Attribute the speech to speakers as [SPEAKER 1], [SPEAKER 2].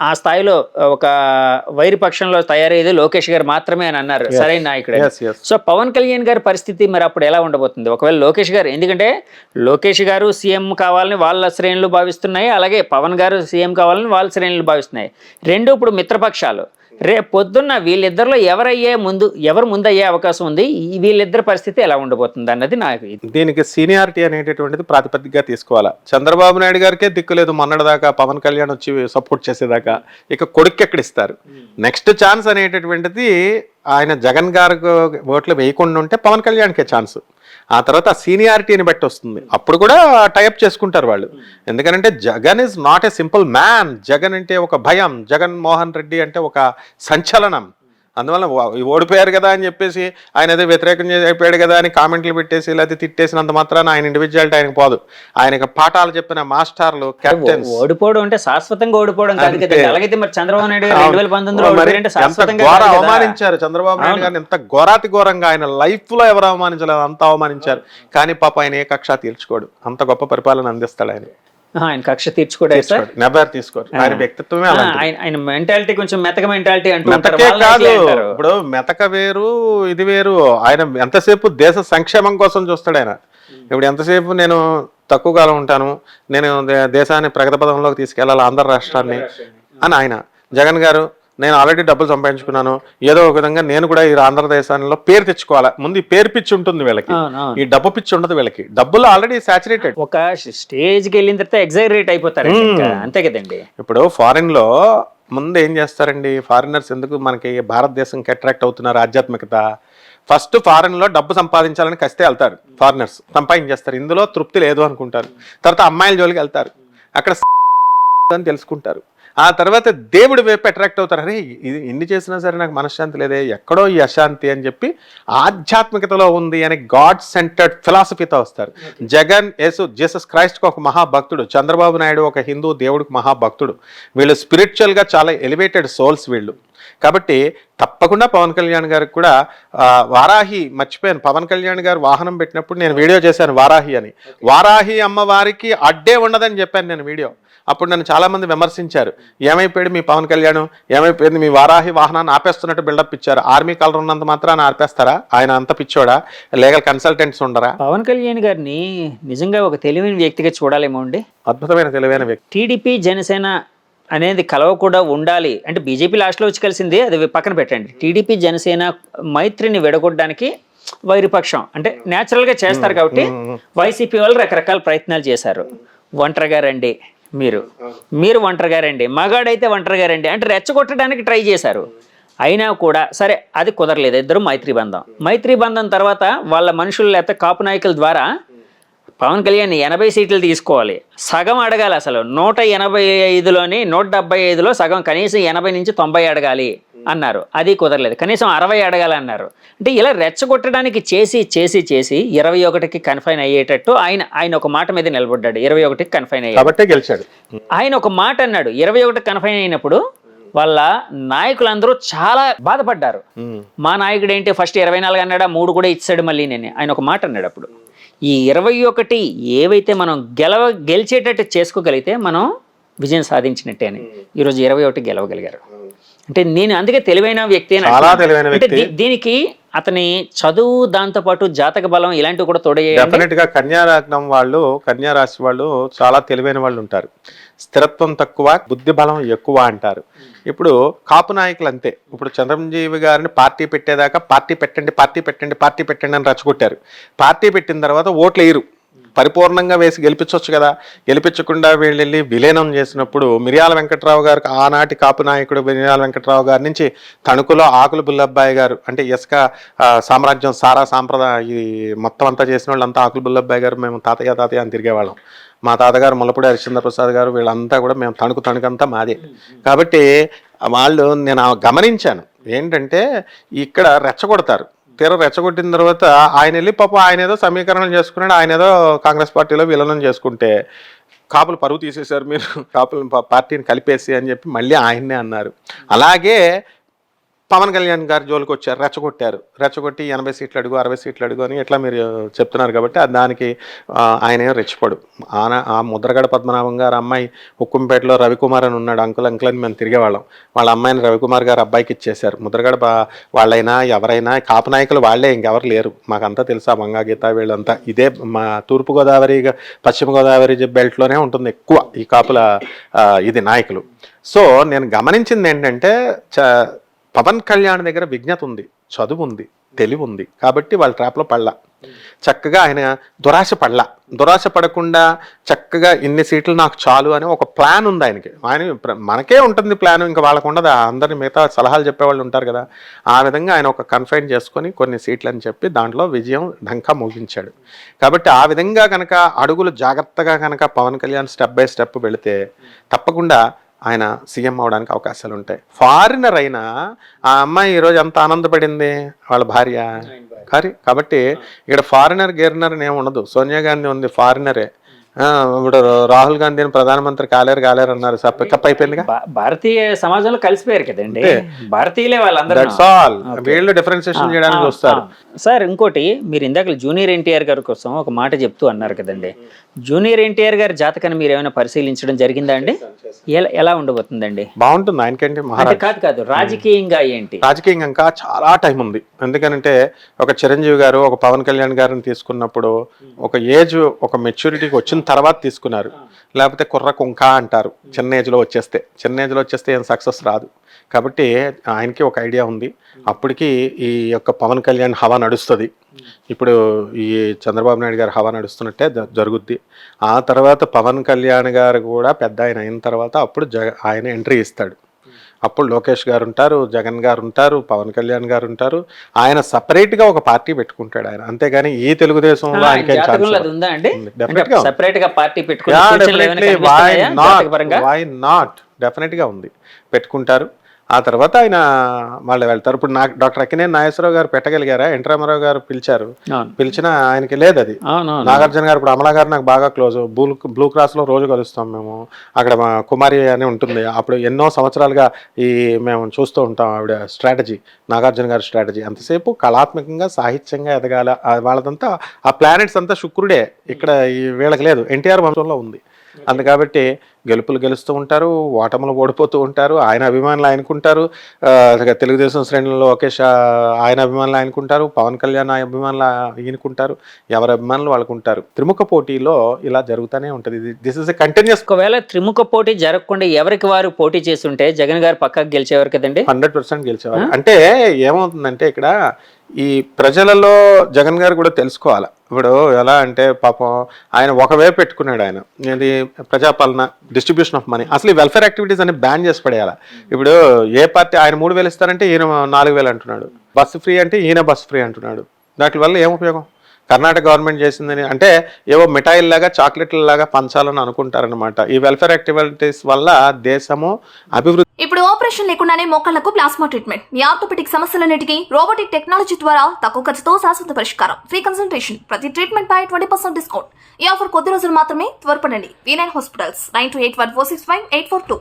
[SPEAKER 1] ఆ స్థాయిలో ఒక వైరి పక్షంలో తయారయ్యేది లోకేష్ గారు మాత్రమే అని అన్నారు, సరైన నాయకుడే. సో పవన్ కళ్యాణ్ గారి పరిస్థితి మరి అప్పుడు ఎలా ఉండబోతుంది ఒకవేళ లోకేష్ గారు, ఎందుకంటే లోకేష్ గారు సీఎం కావాలని వాళ్ళ శ్రేణులు భావిస్తున్నాయి, అలాగే పవన్ గారు సీఎం కావాలని వాళ్ళ శ్రేణులు భావిస్తున్నాయి. రెండు ఇప్పుడు మిత్రపక్షాలు. రేపు పొద్దున్న వీళ్ళిద్దరిలో ఎవరు ముందయ్యే అవకాశం ఉంది, వీళ్ళిద్దరి పరిస్థితి ఎలా ఉండబోతుంది అన్నది నాకు.
[SPEAKER 2] దీనికి సీనియారిటీ అనేటటువంటిది ప్రాతిపదికగా తీసుకోవాలా. చంద్రబాబు నాయుడు గారికే దిక్కులేదు మొన్నటిదాకా, పవన్ కళ్యాణ్ వచ్చి సపోర్ట్ చేసేదాకా, ఇక కొడుకు ఎక్కడ ఇస్తారు? నెక్స్ట్ ఛాన్స్ అనేటటువంటిది ఆయన జగన్ గారికి ఓట్లు వేయకుండా ఉంటే పవన్ కళ్యాణ్కే ఛాన్స్. ఆ తర్వాత ఆ సీనియారిటీని బట్టి వస్తుంది. అప్పుడు కూడా టైప్ చేసుకుంటారు వాళ్ళు. ఎందుకంటే Jagan is not a simple man. Jagan అంటే ఒక భయం, జగన్మోహన్ రెడ్డి అంటే ఒక సంచలనం. అందువల్ల ఓడిపోయారు కదా అని చెప్పేసి ఆయన ఏదో వ్యతిరేకం అయిపోయాడు కదా అని కామెంట్లు పెట్టేసి లేకపోతే తిట్టేసినంత మాత్రాన ఆయన ఇండివిజువాలిటీ ఆయనకు పోదు. ఆయనకు పాఠాలు చెప్పిన మాస్టర్లు, కెప్టెన్స్.
[SPEAKER 1] ఓడిపోవడం అంటే శాశ్వతంగా ఓడిపోవడం కాదు కదా. అలాగైతే మరి చంద్రబాబు నాయుడు 2019
[SPEAKER 2] అవమానించారు చంద్రబాబు నాయుడు గారిని, ఎంత ఘోరాతి ఘోరంగా. ఆయన లైఫ్ లో ఎవరు అవమానించలేదు, అంత అవమానించారు. కానీ పాప ఆయన ఏ కక్ష తీర్చుకోడు, అంత గొప్ప పరిపాలన అందిస్తాడు ఆయన.
[SPEAKER 1] ఆయన కక్ష తీర్చుకోవడం
[SPEAKER 2] తీసుకోరు. ఆయన వ్యక్తిత్వమే
[SPEAKER 1] ఆయన మెంటాలిటీ కొంచెం మెతక మెంటాలిటీ
[SPEAKER 2] మెతకే కాదు. ఇప్పుడు మెతక వేరు, ఇది వేరు. ఆయన ఎంతసేపు దేశ సంక్షేమం కోసం చూస్తాడు ఆయన. ఇప్పుడు ఎంతసేపు నేను తక్కువ కాలం ఉంటాను, నేను దేశాన్ని ప్రగతి పదంలోకి తీసుకెళ్లాలి ఆంధ్ర రాష్ట్రాన్ని అని ఆయన. జగన్ గారు నేను ఆల్రెడీ డబ్బులు సంపాదించుకున్నాను, ఏదో ఒక విధంగా నేను కూడా ఈ ఆంధ్రదేశంలో పేరు తెచ్చుకోవాలా. ముందు ఈ పేరు పిచ్చి ఉంటుంది వీళ్ళకి, ఈ డబ్బు పిచ్చి ఉండదు వీళ్ళకి. డబ్బులు ఆల్రెడీ సాచురేటెడ్.
[SPEAKER 1] ఒక స్టేజ్కి వెళ్ళిన తర్వాత ఎగ్జైరేట్ అయిపోతారు, అంతే కదండి.
[SPEAKER 2] ఇప్పుడు ఫారిన్ లో ముందు ఏం చేస్తారండి, ఫారినర్స్ ఎందుకు మనకి భారతదేశంకి అట్రాక్ట్ అవుతున్నారు? ఆధ్యాత్మికత. ఫస్ట్ ఫారెన్ లో డబ్బు సంపాదించాలని కస్తే వెళ్తారు ఫారినర్స్, సంపాదించేస్తారు. ఇందులో తృప్తి లేదు అనుకుంటారు. తర్వాత అమ్మాయిల జోలికి వెళ్తారు, అక్కడ అని తెలుసుకుంటారు. ఆ తర్వాత దేవుడి వైపు అట్రాక్ట్ అవుతారు. అరే ఇది ఎన్ని చేసినా సరే నాకు మనశ్శాంతి లేదే, ఎక్కడో ఈ అశాంతి అని చెప్పి ఆధ్యాత్మికతలో ఉంది అని గాడ్ సెంటర్డ్ ఫిలాసఫీతో వస్తారు. జగన్ జీసస్ క్రైస్ట్కి ఒక మహాభక్తుడు, చంద్రబాబు నాయుడు ఒక హిందూ దేవుడికి మహాభక్తుడు. వీళ్ళు స్పిరిచువల్గా చాలా ఎలివేటెడ్ సోల్స్ వీళ్ళు. కాబట్టి తప్పకుండా పవన్ కళ్యాణ్ గారికి కూడా వారాహి, మర్చిపోయాను, పవన్ కళ్యాణ్ గారు వాహనం పెట్టినప్పుడు నేను వీడియో చేశాను వారాహి అని. వారాహి అమ్మవారికి అడ్డే ఉండదని చెప్పాను నేను వీడియో. అప్పుడు నన్ను చాలా మంది విమర్శించారు, ఏమైపోయాడు మీ పవన్ కళ్యాణ్, ఏమైపోయింది మీ వారాహి వాహనాన్ని ఆపేస్తున్నట్టు బిల్డప్ ఇచ్చారు. ఆర్మీ కలర్ ఉన్నంత మాత్రాన్ని ఆపేస్తారా? ఆయన అంత పిచ్చోడా? లీగల్ కన్సల్టెంట్స్ ఉండరా?
[SPEAKER 1] పవన్ కళ్యాణ్ గారిని నిజంగా ఒక తెలివైన వ్యక్తిగా చూడాలేమో అండి.
[SPEAKER 2] అద్భుతమైన తెలివైన వ్యక్తి.
[SPEAKER 1] టీడీపీ జనసేన అనేది కలవ కూడా ఉండాలి అంటే, బీజేపీ లాస్ట్లో వచ్చి కలిసింది, అది పక్కన పెట్టండి. టీడీపీ జనసేన మైత్రిని విడగొట్టడానికి వైరుపక్షం అంటే న్యాచురల్గా చేస్తారు కాబట్టి వైసీపీ వాళ్ళు రకరకాల ప్రయత్నాలు చేశారు. ఒంటరిగా రండి, మీరు ఒంటరిగా రండి, మగాడైతే ఒంటరిగా రండి అంటే రెచ్చగొట్టడానికి ట్రై చేశారు. అయినా కూడా సరే అది కుదరలేదు. ఇద్దరు మైత్రి బంధం తర్వాత వాళ్ళ మనుషులు లేకపోతే కాపు నాయకుల ద్వారా పవన్ కళ్యాణ్ 80 సీట్లు తీసుకోవాలి, సగం అడగాలి. అసలు 185లోని 175లో సగం, కనీసం 80 నుంచి 90 అడగాలి అన్నారు. అది కుదరలేదు. కనీసం 60 అడగాలన్నారు. అంటే ఇలా రెచ్చగొట్టడానికి చేసి 21కి కన్ఫైన్ అయ్యేటట్టు ఆయన ఒక మాట మీద నిలబడ్డాడు. 21కి కన్ఫైన్ అయ్యాడు,
[SPEAKER 2] గెలిచాడు.
[SPEAKER 1] ఆయన ఒక మాట అన్నాడు. 21కి కన్ఫైన్ అయినప్పుడు వాళ్ళ నాయకులందరూ చాలా బాధపడ్డారు. మా నాయకుడు ఏంటి ఫస్ట్ 24 అన్నాడా, 3 కూడా ఇచ్చాడు మళ్ళీ నేను. ఆయన ఒక మాట అన్నాడు అప్పుడు, ఈ 21 ఏవైతే మనం గెలిచేటట్టు చేసుకోగలిగితే మనం విజయం సాధించినట్టే అని. ఈరోజు 21 గెలవగలిగారు అంటే నేను అందుకే తెలివైన వ్యక్తి అంటే దీనికి అతని చదువు, దాంతోపాటు జాతక బలం ఇలాంటివి కూడా తోడయ్యాయి.
[SPEAKER 2] డెఫినెట్ గా కన్యాలగ్నం వాళ్ళు, కన్యా రాశి వాళ్ళు చాలా తెలివైన వాళ్ళు ఉంటారు. స్థిరత్వం తక్కువ, బుద్ధి బలం ఎక్కువ అంటారు. ఇప్పుడు కాపు నాయకులు అంతే. ఇప్పుడు చిరంజీవి గారిని పార్టీ పెట్టేదాకా పార్టీ పెట్టండి అని రచ్చగొట్టారు. పార్టీ పెట్టిన తర్వాత ఓట్లు వేయరు, పరిపూర్ణంగా వేసి గెలిపించవచ్చు కదా. గెలిపించకుండా వీళ్ళు విలీనం చేసినప్పుడు మిర్యాల వెంకట్రావు గారికి, ఆనాటి కాపు నాయకుడు మిర్యాల వెంకట్రావు గారి నుంచి తణుకులో ఆకుల బుల్లబ్బాయి గారు, అంటే ఇసుక సామ్రాజ్యం సారా సాంప్రదాయ ఈ మొత్తం అంతా చేసిన వాళ్ళంతా ఆకుల బుల్లబ్బాయి గారు, మేము తాతయ్య అని తిరిగేవాళ్ళం. మా తాతగారు ముల్లపూడి హరిశ్చంద్ర ప్రసాద్ గారు, వీళ్ళంతా కూడా మేము తణుకంతా మాదే. కాబట్టి వాళ్ళు నేను గమనించాను ఏంటంటే ఇక్కడ రెచ్చగొడతారు. రెచ్చగొట్టిన తర్వాత ఆయన వెళ్ళి ఆయన ఏదో సమీకరణలు చేసుకున్నాడు, ఆయన ఏదో కాంగ్రెస్ పార్టీలో విలీనం చేసుకుంటే కాపులు పరువు తీసేశారు, మీరు కాపులు పార్టీని కలిపేసి అని చెప్పి మళ్ళీ ఆయన్నే అన్నారు. అలాగే పవన్ కళ్యాణ్ గారి జోలికి వచ్చారు, రెచ్చగొట్టి 80 సీట్లు అడుగు 60 సీట్లు అడుగు అని ఇట్లా మీరు చెప్తున్నారు కాబట్టి దానికి ఆయన ఏం రెచ్చిపోడు. ఆ ముద్రగడ పద్మనాభం గారు అమ్మాయి హుక్కుంపేటలో రవికుమార్ అని ఉన్నాడు, అంకుల్ అని మేము తిరిగేవాళ్ళం. వాళ్ళ అమ్మాయిని రవికుమార్ గారు అబ్బాయికి ఇచ్చేశారు. ముద్రగడ వాళ్ళైనా ఎవరైనా కాపు నాయకులు వాళ్ళే, ఇంకెవరు లేరు. మాకంతా తెలుసా, మంగా గీత వీళ్ళంతా ఇదే మా తూర్పుగోదావరి పశ్చిమ గోదావరి బెల్ట్లోనే ఉంటుంది ఎక్కువ ఈ కాపుల ఇది నాయకులు. సో నేను గమనించింది ఏంటంటే పవన్ కళ్యాణ్ దగ్గర విజ్ఞత ఉంది, చదువు ఉంది, తెలివి ఉంది కాబట్టి వాళ్ళ ట్రాప్లో పడలా. చక్కగా ఆయన దురాశ పడకుండా చక్కగా ఇన్ని సీట్లు నాకు చాలు అని ఒక ప్లాన్ ఉంది ఆయనకి. మనకే ఉంటుంది ప్లాన్, ఇంకా వాళ్ళకు ఉండదు. అందరిని మిగతా సలహాలు చెప్పేవాళ్ళు ఉంటారు కదా, ఆ విధంగా ఆయన ఒక కన్ఫైన్ చేసుకొని కొన్ని సీట్లు అని చెప్పి దాంట్లో విజయం ఢంకా మోగించాడు. కాబట్టి ఆ విధంగా కనుక అడుగులు జాగ్రత్తగా కనుక Pawan Kalyan step by step వెళితే తప్పకుండా ఆయన సీఎం అవడానికి అవకాశాలు ఉంటాయి. ఫారినర్ అయినా ఆ అమ్మాయి ఈరోజు ఎంత ఆనందపడింది, వాళ్ళ భార్య కాబట్టి ఇక్కడ ఫారినర్ గేరినర్ ఏమి ఉండదు. సోనియా గాంధీ ఉంది, ఫారినరే. ఇప్పుడు రాహుల్ గాంధీని ప్రధానమంత్రి కాలేరు అన్నారు, పికప్ అయిపోయిందిగా.
[SPEAKER 1] భారతీయ సమాజంలో కలిసిపోయారు కదండి, భారతీయులే వాళ్ళందరూ.
[SPEAKER 2] That's all. వీళ్ళు డిఫరెన్షియేషన్ చేయడానికి చూస్తారు.
[SPEAKER 1] సార్ ఇంకోటి, మీరు ఇందాక జూనియర్ ఎన్టీఆర్ గారి కోసం ఒక మాట చెప్తూ అన్నారు కదండి, జూనియర్ ఎన్టీఆర్ గారి జాతకాన్ని మీరు ఏమైనా పరిశీలించడం జరిగిందా అండి? ఎలా ఉండబోతుందండి?
[SPEAKER 2] బాగుంటుంది ఆయనకేంటి,
[SPEAKER 1] కాదు రాజకీయంగా ఏంటి?
[SPEAKER 2] రాజకీయంగా ఇంకా చాలా టైం ఉంది. ఎందుకంటే ఒక చిరంజీవి గారు ఒక పవన్ కళ్యాణ్ గారిని తీసుకున్నప్పుడు ఒక ఏజ్, ఒక మెచ్యూరిటీకి వచ్చిన తర్వాత తీసుకున్నారు. లేకపోతే కుర్ర కుంక అంటారు, చిన్న ఏజ్లో వచ్చేస్తే ఏం సక్సెస్ రాదు. కాబట్టి ఆయనకి ఒక ఐడియా ఉంది. అప్పటికి ఈ యొక్క పవన్ కళ్యాణ్ హవా నడుస్తుంది. ఇప్పుడు ఈ చంద్రబాబు నాయుడు గారు హవా నడుస్తున్నట్టే జరుగుద్ది. ఆ తర్వాత పవన్ కళ్యాణ్ గారు కూడా పెద్ద ఆయన అయిన తర్వాత అప్పుడు ఆయన ఎంట్రీ ఇస్తాడు. అప్పుడు లోకేష్ గారు ఉంటారు, జగన్ గారు ఉంటారు, పవన్ కళ్యాణ్ గారు ఉంటారు. ఆయన సపరేట్గా ఒక పార్టీ పెట్టుకుంటాడు ఆయన. అంతేగాని ఈ తెలుగుదేశంలో డెఫినెట్గా ఉంది, పెట్టుకుంటారు. ఆ తర్వాత ఆయన వాళ్ళు వెళ్తారు. ఇప్పుడు డాక్టర్ అక్కినేని నాగేశ్వరరావు గారు పెట్టగలిగారా? ఎన్టీ రామారావు గారు పిలిచినా ఆయనకి లేదు అది. నాగార్జున గారు, ఇప్పుడు అమలా గారు నాకు బాగా క్లోజ్, బ్లూ క్రాస్ లో రోజు కలుస్తాం మేము. అక్కడ మా కుమారి అని ఉంటుంది, అప్పుడు ఎన్నో సంవత్సరాలుగా మేము చూస్తూ ఉంటాం ఆవిడ స్ట్రాటజీ, నాగార్జున గారి స్ట్రాటజీ. అంతసేపు కళాత్మకంగా సాహిత్యంగా ఎదగాల, వాళ్ళదంతా ఆ ప్లానెట్స్ అంతా శుక్రుడే. ఇక్కడ వీళ్ళకి లేదు, ఎన్టీఆర్ వంశంలో ఉంది. కాబట్టి గెలుస్తూ ఉంటారు, ఓటములు ఓడిపోతూ ఉంటారు. ఆయన అభిమానులు ఆయనకుంటారు, తెలుగుదేశం శ్రేణుల్లో లోకేష్ ఆయన అభిమానులు ఆయనకుంటారు, పవన్ కళ్యాణ్ అభిమానులు ఈయనకుంటారు, ఎవరి అభిమానులు వాళ్ళకుంటారు. త్రిముఖ పోటీలో ఇలా జరుగుతూనే ఉంటుంది. This is a continuous.
[SPEAKER 1] ఒకవేళ త్రిముఖ పోటీ జరగకుండా ఎవరికి వారు పోటీ చేస్తుంటే జగన్ గారు పక్కకు గెలిచేవారు కదండి.
[SPEAKER 2] 100% గెలిచేవారు. అంటే ఏమవుతుందంటే ఇక్కడ ఈ ప్రజలలో జగన్ గారు కూడా తెలుసుకోవాలి. ఇప్పుడు ఎలా అంటే పాపం ఆయన ఒకవైపు పెట్టుకున్నాడు, ఆయన ఇది ప్రజాపాలన, డిస్ట్రిబ్యూషన్ ఆఫ్ మనీ. అసలు ఈ వెల్ఫేర్ యాక్టివిటీస్ అని బ్యాన్ చేసి పడేయాలి. ఇప్పుడు ఏ పార్టీ ఆయన 3,000 ఇస్తారంటే ఈయన 4,000 అంటున్నాడు, బస్సు ఫ్రీ అంటే ఈయన బస్సు ఫ్రీ అంటున్నాడు. దాని వల్ల ఏం ఉపయోగం? కర్ణాటక గవర్నమెంట్ చేసిందని అంటే ఏవో మిఠాయిల్లాగా చాక్లెట్లలాగా పంచాలని అనుకుంటారనమాట. ఈ వెల్ఫేర్ యాక్టివిటీస్ వల్ల దేశము అభివృద్ధి.
[SPEAKER 3] ఇప్పుడు ఆపరేషన్ లేకుండానే మోకాళ్లకు ప్లాస్మా ట్రీట్మెంట్, మీ ఆర్థోపెడిక్ సమస్యలన్నిటికీ రోబోటిక్ టెక్నాలజీ ద్వారా తక్కువ ఖర్చుతో శాశ్వత పరిష్కారం, ఫ్రీ కన్సల్టేషన్, ప్రతి ట్రీట్మెంట్ పై 20% డిస్కౌంట్. ఈ ఆఫర్ కొద్ది రోజులు మాత్రమే, త్వరపడండి. V9 hospitals 9281465842.